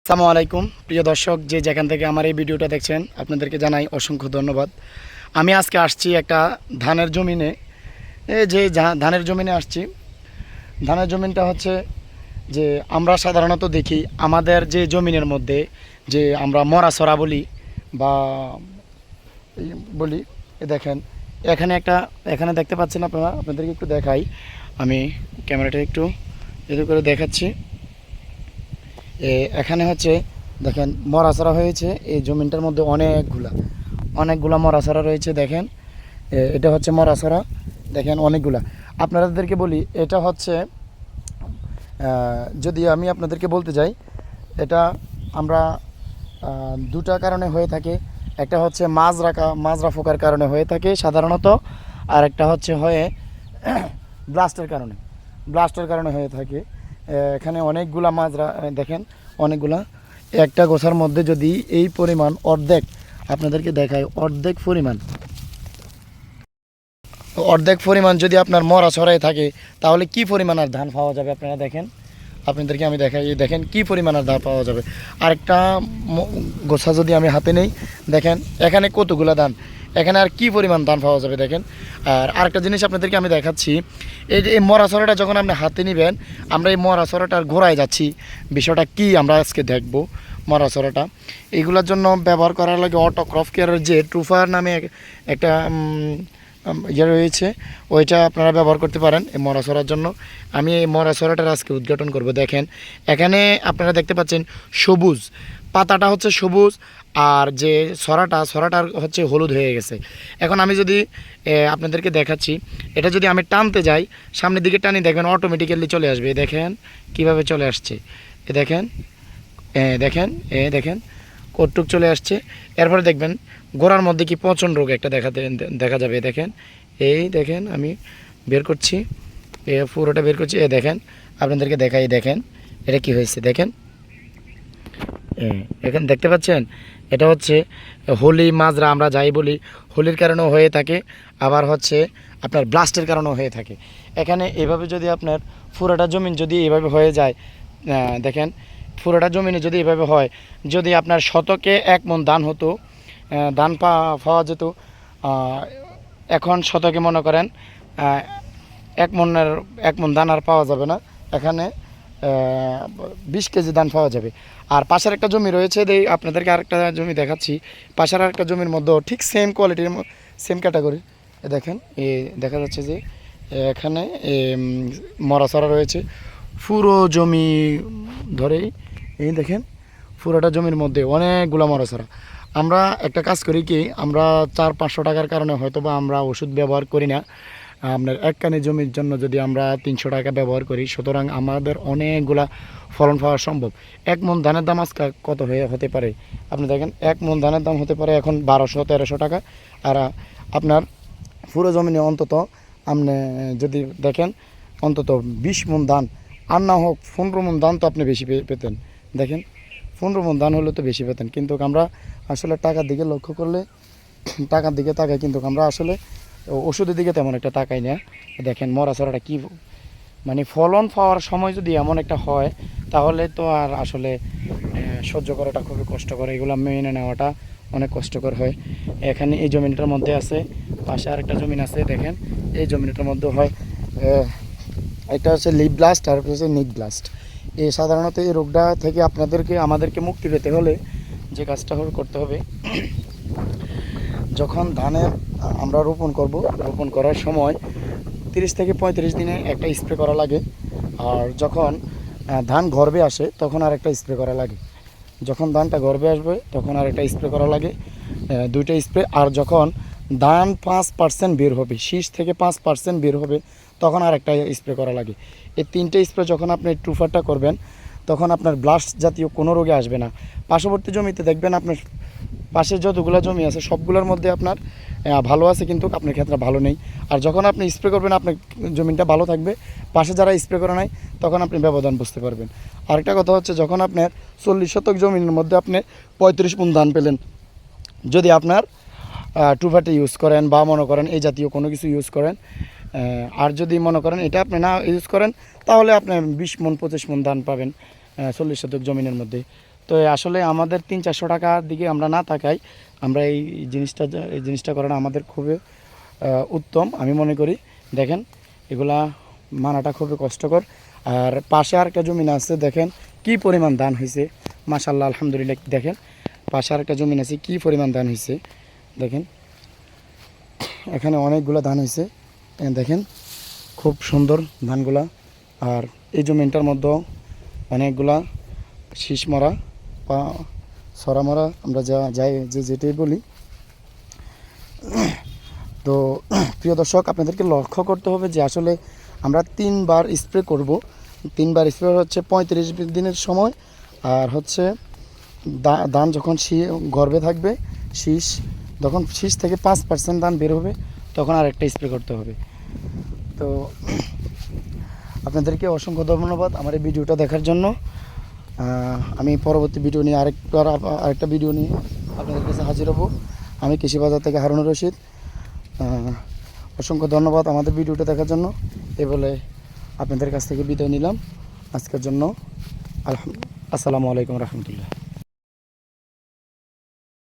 আসসালামু আলাইকুম প্রিয় দর্শক, যে যেখান থেকে আমার এই ভিডিওটা দেখছেন আপনাদেরকে জানাই অসংখ্য ধন্যবাদ। আমি আজকে আসছি একটা ধানের জমিনে। এই যে ধানের জমিনে আসছি, ধানের জমিনটা হচ্ছে যে আমরা সাধারণত দেখি আমাদের যে জমিনের মধ্যে যে আমরা মরাসরা বলি বা বলি। দেখেন এখানে দেখতে পাচ্ছেন আপনারা, আপনাদেরকে একটু দেখাই। আমি ক্যামেরাটা একটু এদিকে করে দেখাচ্ছি। এখানে হচ্ছে দেখেন মরাছড়া হয়েছে এই জমিনটার মধ্যে অনেকগুলা মরাছড়া রয়েছে। দেখেন এটা হচ্ছে মরাছড়া, দেখেন অনেকগুলা। আপনাদেরকে বলি এটা হচ্ছে যদি আমি আপনাদেরকে বলতে যাই, এটা আমরা দুটা কারণে হয়ে থাকে। একটা হচ্ছে মাজরা ফোকার কারণে হয়ে থাকে সাধারণত, আর একটা হচ্ছে হয়ে ব্লাস্টের কারণে হয়ে থাকে। এখানে অনেকগুলা মাজরা দেখেন, অনেকগুলা। একটা গোছার মধ্যে যদি এই পরিমাণ অর্ধেক আপনাদেরকে দেখায়, অর্ধেক পরিমাণ যদি আপনার মরা ছড়াই থাকে, তাহলে কি পরিমাণ আর ধান পাওয়া যাবে আপনারা দেখেন। আপনাদেরকে আমি দেখাই, দেখেন কি পরিমাণ আর ধান পাওয়া যাবে। আরেকটা গোছা যদি আমি হাতে নেই, দেখেন এখানে কতগুলা ধান, এখানে আর কি পরিমাণ ধান পাওয়া যাবে দেখেন। আর আরেকটা জিনিস আপনাদেরকে আমি দেখাচ্ছি, এই যে এই মরা ছড়াটা যখন আপনি হাতে নেবেন, আমরা এই মরা ছড়াটার ঘোরায় যাচ্ছি, বিষয়টা কি আমরা আজকে দেখব। মরা ছড়াটা এইগুলোর জন্য ব্যবহার করার লাগে অটোক্রপ কেয়ারের যে ট্রুফার নামে একটা ইয়ে রয়েছে, ওইটা আপনারা ব্যবহার করতে পারেন এই মরা ছড়ার জন্য। আমি এই মরা ছড়াটার আজকে উদ্ঘাটন করব। দেখেন এখানে আপনারা দেখতে পাচ্ছেন সবুজ পাতাটা হচ্ছে সবুজ, আর যে ছড়াটার হচ্ছে হলুদ হয়ে গেছে। এখন আমি যদি আপনাদেরকে দেখাচ্ছি, এটা যদি আমি টানতে যাই, সামনের দিকে টানি, দেখবেন অটোমেটিক্যালি চলে আসবে। দেখেন কিভাবে চলে আসছে, দেখেন কটুক চলে আসছে। এরপরে দেখবেন গোড়ার মধ্যে কি পচন রোগ একটা দেখা যাবে। দেখেন আমি বের করছি, পুরোটা বের করছি। দেখেন আপনাদেরকে দেখাই, দেখেন এটা কি হয়েছে। দেখেন এখানে দেখতে পাচ্ছেন, এটা হচ্ছে হোলি মাজরা আমরা যাই বলি, হোলির কারণেও হয়ে থাকে, আবার হচ্ছে আপনার ব্লাস্টের কারণেও হয়ে থাকে। এখানে এভাবে যদি আপনার পুরোটা জমিন যদি এভাবে হয়ে যায়, দেখেন পুরোটা জমিনে যদি এভাবে হয়, যদি আপনার শতকে 1 মণ ধান হতো, ধান পাওয়া যেত, এখন শতকে মনে করেন 1 মণ ধান আর পাওয়া যাবে না। এখানে 20 কেজি ধান পাওয়া যাবে। আর পাশের একটা জমি রয়েছে, আপনাদেরকে আরেকটা জমি দেখাচ্ছি। পাশের আরেকটা জমির মধ্যেও ঠিক সেম কোয়ালিটির, সেম ক্যাটাগরি। দেখেন দেখা যাচ্ছে যে এখানে মরাছড়া রয়েছে পুরো জমি ধরেই। দেখেন পুরোটা জমির মধ্যে অনেকগুলো মরাছড়া। আমরা একটা কাজ করি কি, আমরা 400-500 টাকার কারণে হয়তো বা আমরা ওষুধ ব্যবহার করি না। আপনার 1 কানি জমির জন্য যদি আমরা 300 টাকা ব্যবহার করি, সুতরাং আমাদের অনেকগুলা ফলন পাওয়া সম্ভব। 1 মণ ধানের দাম আজকে কত হতে পারে আপনি দেখেন, 1 মণ ধানের দাম হতে পারে এখন 1200-1300 টাকা। আর আপনার পুরো জমিনে অন্তত আপনি যদি দেখেন অন্তত 20 মণ ধান, আর না হোক 15 মণ ধান তো আপনি বেশি পেতেন। দেখেন 15 মণ ধান হলে তো বেশি পেতেন, কিন্তু আমরা আসলে টাকার দিকে লক্ষ্য করলে, টাকার দিকে তাকাই, কিন্তু আমরা আসলে ওষুধের দিকে তেমন একটা তাকাই না। দেখেন মরাছড়াটা কি, মানে ফলন পাওয়ার সময় যদি এমন একটা হয়, তাহলে তো আর আসলে সহ্য করাটা খুবই কষ্টকর, এগুলো মেনে নেওয়াটা অনেক কষ্টকর হয়। এখানে এই জমিনটার মধ্যে আছে, পাশে আরেকটা জমিন আছে, দেখেন এই জমিনটার মধ্যে হয় একটা হচ্ছে লিপ ব্লাস্ট আর হচ্ছে নিক ব্লাস্ট। এই সাধারণত এই রোগটা থেকে আমাদেরকে মুক্তি পেতে হলে যে কাজটা করতে হবে, যখন ধানের আমরা রোপণ করার সময় 30 থেকে 35 দিনে একটা স্প্রে করা লাগে। আর যখন ধান গর্ভে আসে তখন আর একটা স্প্রে করা লাগে। যখন ধানটা গর্ভে আসবে তখন আর একটা স্প্রে করা লাগে, 2টা স্প্রে। আর যখন ধান 5% বের হবে, শীষ থেকে 5% বের হবে, তখন আর একটা স্প্রে করা লাগে। এই 3টে স্প্রে যখন আপনি ট্রুফারটা করবেন, তখন আপনার ব্লাস্ট জাতীয় কোনো রোগে আসবে না। পার্শ্ববর্তী জমিতে দেখবেন আপনার পাশে যতগুলো জমি আছে সবগুলোর মধ্যে আপনার ভালো আছে, কিন্তু আপনার ক্ষেত্রে ভালো নেই। আর যখন আপনি স্প্রে করবেন আপনার জমিটা ভালো থাকবে, পাশে যারা স্প্রে করে নাই তখন আপনি ব্যবধান বুঝতে পারবেন। আরেকটা কথা হচ্ছে, যখন আপনার 40 শতক জমির মধ্যে আপনি 35 মণ ধান পেলেন, যদি আপনার ট্রুফারটি ইউজ করেন বা মনে করেন এই জাতীয় কোনো কিছু ইউজ করেন, আর যদি মনে করেন এটা আপনি না ইউজ করেন, তাহলে আপনি 20 মণ 25 মণ ধান পাবেন 40 শতক জমিনের মধ্যে। তো আসলে আমাদের 300-400 টাকার দিকে আমরা না তাকাই, আমরা এই জিনিসটা করাটা আমাদের খুবই উত্তম আমি মনে করি। দেখেন এগুলা মানাটা খুবই কষ্টকর। আর পাশে আরেকটা জমিন আছে, দেখেন কি পরিমাণ ধান হয়েছে, মাশাআল্লাহ আলহামদুলিল্লাহ। দেখেন পাশে আরেকটা জমিন আছে, কি পরিমাণ ধান হয়েছে দেখেন, এখানে অনেকগুলো ধান হয়েছে দেখেন, খুব সুন্দর ধানগুলা। আর এই জমিনটার মধ্যে অনেকগুলা শীষ মরা বা সরা মরা, আমরা যেটাই বলি। তো প্রিয় দর্শক, আপনাদেরকে লক্ষ্য করতে হবে যে আসলে আমরা 3 বার স্প্রে করব। 3 বার স্প্রে হচ্ছে 35 দিনের সময়, আর হচ্ছে ধান যখন গর্ভে থাকবে, যখন শীষ থেকে 5% ধান বের হবে, তখন আরেকটা স্প্রে করতে হবে। তো আপনাদেরকে অসংখ্য ধন্যবাদ আমার এই ভিডিওটা দেখার জন্য। আমি পরবর্তী ভিডিও নিয়ে আরেকটা ভিডিও নিয়ে আপনাদের কাছে হাজির হব। আমি কৃষি বাজার থেকে হারুনুর রশিদ। অসংখ্য ধন্যবাদ আমাদের ভিডিওটা দেখার জন্য। এ বলে আপনাদের কাছ থেকে বিদায় নিলাম আজকের জন্য। আসসালামু আলাইকুম রহমতুল্লাহ।